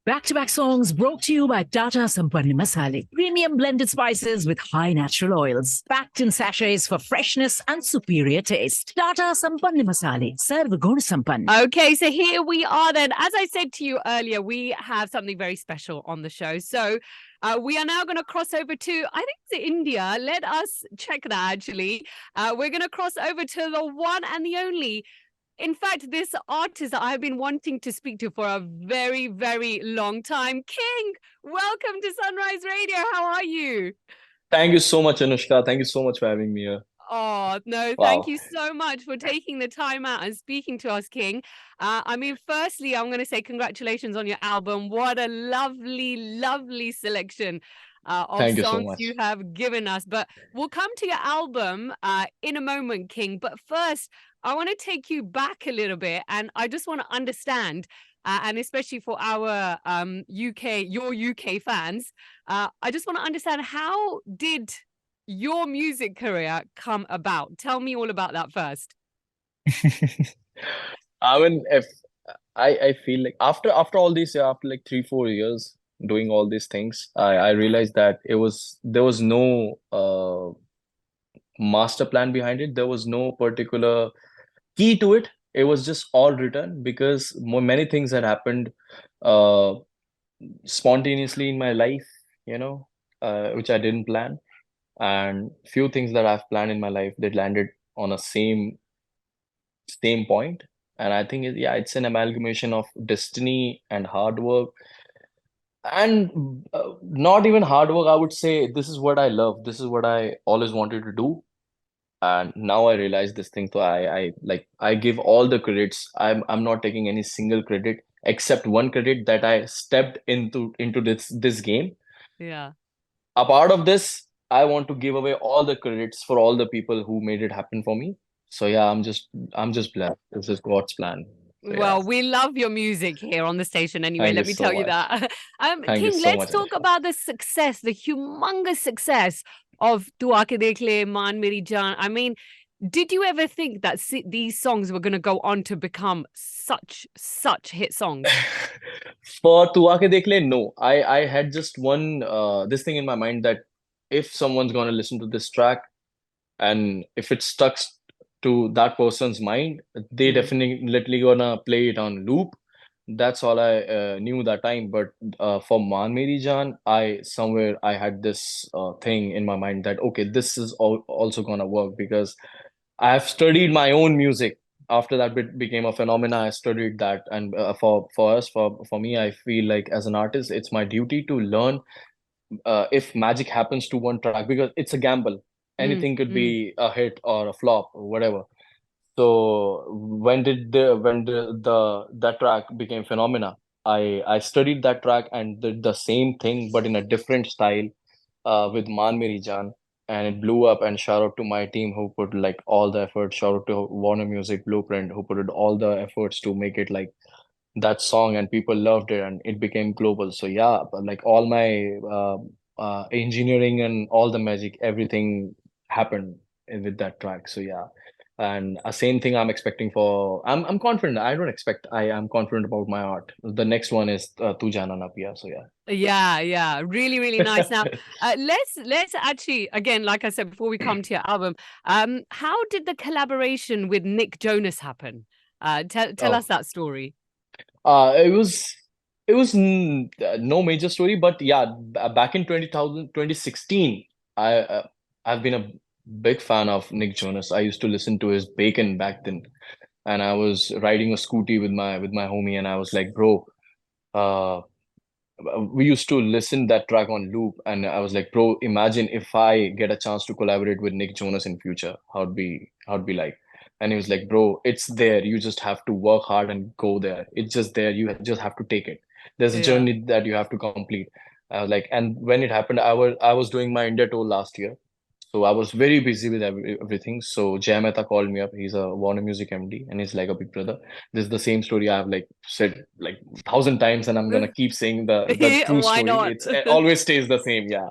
Back-to-back songs brought to you by Tata Sampann Masale. Premium blended spices with high natural oils. Packed in sachets for freshness and superior taste. Tata Sampann Masale. Sarva Gun Sampann. Okay, so here we are then. As I said to you earlier, we have something very special on the show. So we are now going to cross over to, I think it's India. Let us check that actually. We're going to cross over to the one and the only. In fact, this artist that I've been wanting to speak to for a very, very long time. King, welcome to Sunrise Radio. How are you? Thank you so much, Anushka. Thank you so much for having me here. Oh, no, thank you so much for taking the time out and speaking to us, King. Firstly, I'm going to say congratulations on your album. What a lovely, lovely selection of Thank you so songs much. you have given us. But we'll come to your album in a moment, King. But first, I want to take you back a little bit, and I just want to understand, and especially for our your UK fans, I just want to understand, how did your music career come about? Tell me all about that first. If I feel like after all this, after like 3-4 years doing all these things, I realized that there was no master plan behind it. There was no particular key to it. It was just all written because many things had happened uh, spontaneously in my life, which I didn't plan. And few things that I've planned in my life, they landed on a same point. And I think it's an amalgamation of destiny and hard work. And not even hard work, I would say this is what I love. This is what I always wanted to do. And now I realize this thing. So I give all the credits. I'm not taking any single credit except one credit that I stepped into this game. Yeah. A part of this, I want to give away all the credits for all the people who made it happen for me. So yeah, I'm just blessed. This is God's plan. So, well, we love your music here on the station anyway. Thank Let you me so tell you much. that. Thank you King, so let's much, talk Anushka. about the success, the humongous success of Tu Aake Dekh Le, Maan, Meri, Jaan. I mean, did you ever think that these songs were going to go on to become such hit songs? For Tu Aake Dekh Le, no. I had just one this thing in my mind that if someone's gonna listen to this track and if it stuck to that person's mind, they definitely gonna play it on loop. That's all I knew that time. But for Maan Meri Jaan, I had this thing in my mind that okay, this is also gonna work because I have studied my own music. After that bit became a phenomena, I studied that, and for me, I feel like as an artist, it's my duty to learn if magic happens to one track because it's a gamble. Anything could be a hit or a flop or whatever. So when that track became phenomena, I studied that track and did the same thing but in a different style with Maan Meri Jaan, and it blew up. And shout out to my team who put like all the effort. Shout out to Warner Music Blueprint who put all the efforts to make it like that song, and people loved it, and it became global. So yeah, but like all my engineering and all the magic, everything happened with that track. So yeah. And same thing I'm expecting for. I'm confident. I don't expect. I am confident about my art. The next one is Tu Jana Na Piya. So yeah. Yeah, really, really nice. Now, let's actually, again, like I said before we come to your album, how did the collaboration with Nick Jonas happen? Tell us that story. It was no major story, but yeah, back in 2016, I've been a big fan of Nick Jonas. I used to listen to his Bacon back then, and I was riding a scooty with my homie, and I was like, bro, uh, we used to listen that track on loop, and I was like, bro, imagine if I get a chance to collaborate with Nick Jonas in future, how it'd be like. And he was like, bro, it's there, you just have to work hard and go there. It's just there, you just have to take it. There's a Yeah. journey that you have to complete. Like, and when it happened, I was doing my India tour last year, so I was very busy with everything. So Jay Mehta called me up. He's a Warner Music MD, and he's like a big brother. This is the same story I've like said like 1,000 times, and I'm gonna keep saying the true Why story. not? It always stays the same. Yeah,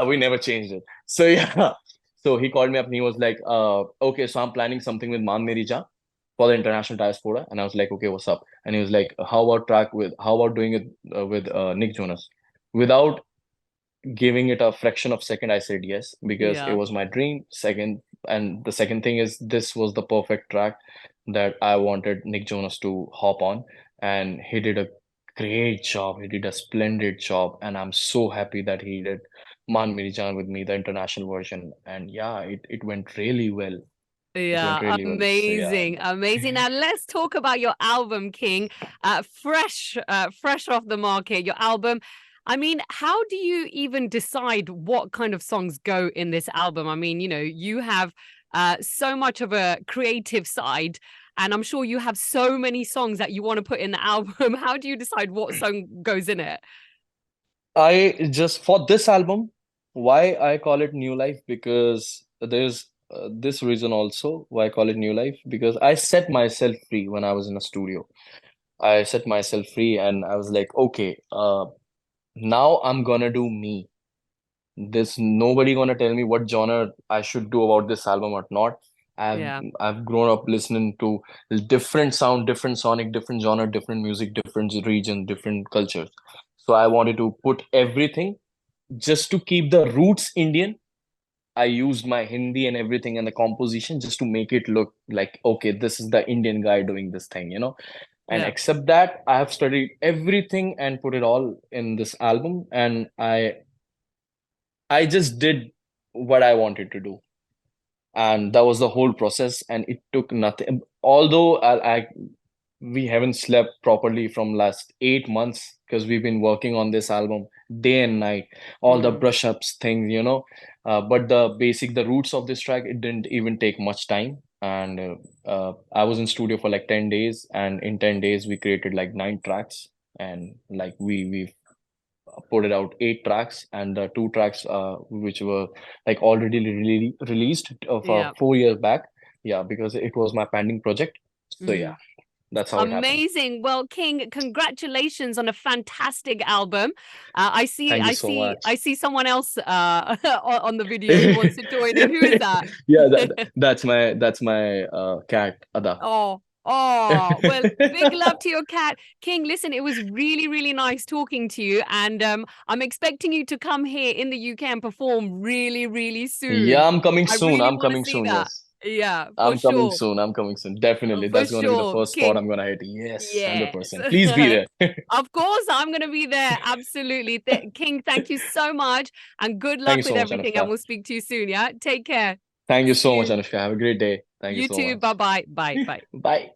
we never changed it. So yeah. So he called me up and he was like, okay, so I'm planning something with Maan Meri Jaan. for the international diaspora. And I was like, okay, what's up? And he was like, how about doing it with Nick Jonas? Without giving it a fraction of second, I said yes, because it Yeah. was my dream. Second, and the second thing is, this was the perfect track that I wanted Nick Jonas to hop on, and he did a great job. He did a splendid job, and I'm so happy that he did Man Meri Jaan with me, the international version. And yeah, it went really well. It went Yeah, really well. So yeah. amazing, amazing. Now let's talk about your album, King. Fresh off the market, your album. I mean, how do you even decide what kind of songs go in this album? I mean, you have so much of a creative side, and I'm sure you have so many songs that you want to put in the album. How do you decide what song goes in it? I just, for this album, why I call it New Life, because there's this reason also why I call it New Life, because I set myself free when I was in a studio. I set myself free and I was like, okay, now I'm gonna do me. There's nobody gonna tell me what genre I should do about this album or not. I've Yeah, I've grown up listening to different sound, different sonic, different genre, different music, different region, different cultures. So I wanted to put everything just to keep the roots Indian. I used my Hindi and everything and the composition just to make it look like, okay, this is the Indian guy doing this thing, you know. And yeah, except that, I have studied everything and put it all in this album, and I just did what I wanted to do. And that was the whole process, and it took nothing. Although we haven't slept properly from last 8 months, because we've been working on this album day and night, all the mm, brush ups things, you know. But the roots of this track, it didn't even take much time. And I was in studio for like 10 days, and in 10 days we created like 9 tracks. And like we put it out 8 tracks, and the 2 tracks which were like already released of yeah. 4 years back. Yeah, because it was my pending project. So yeah, Mm. that's how it happened. Amazing. Well, King, congratulations on a fantastic album. Thank you so I much. see someone else on the video who wants to join in. Who is that? Yeah, that's my cat Ada. Oh, oh, well, big love to your cat. King, listen, it was really, really nice talking to you. And I'm expecting you to come here in the UK and perform really, really soon. Yeah, I'm coming I soon. really I'm want to coming see soon. that. Yes, Yeah, for I'm coming sure. soon. I'm coming soon. Definitely, For that's going to be the sure, first spot King. I'm gonna hit. Yes, Yes. 100%. Please be there. Of course, I'm going to be there. Absolutely. King, thank you so much. And good Thank you luck with so much, everything. And Anushka. we'll speak to you soon. Yeah. Take care. Thank you See so much, you. Anushka. Have a great day. Thank you You so too. Bye much. bye. Bye bye. Bye.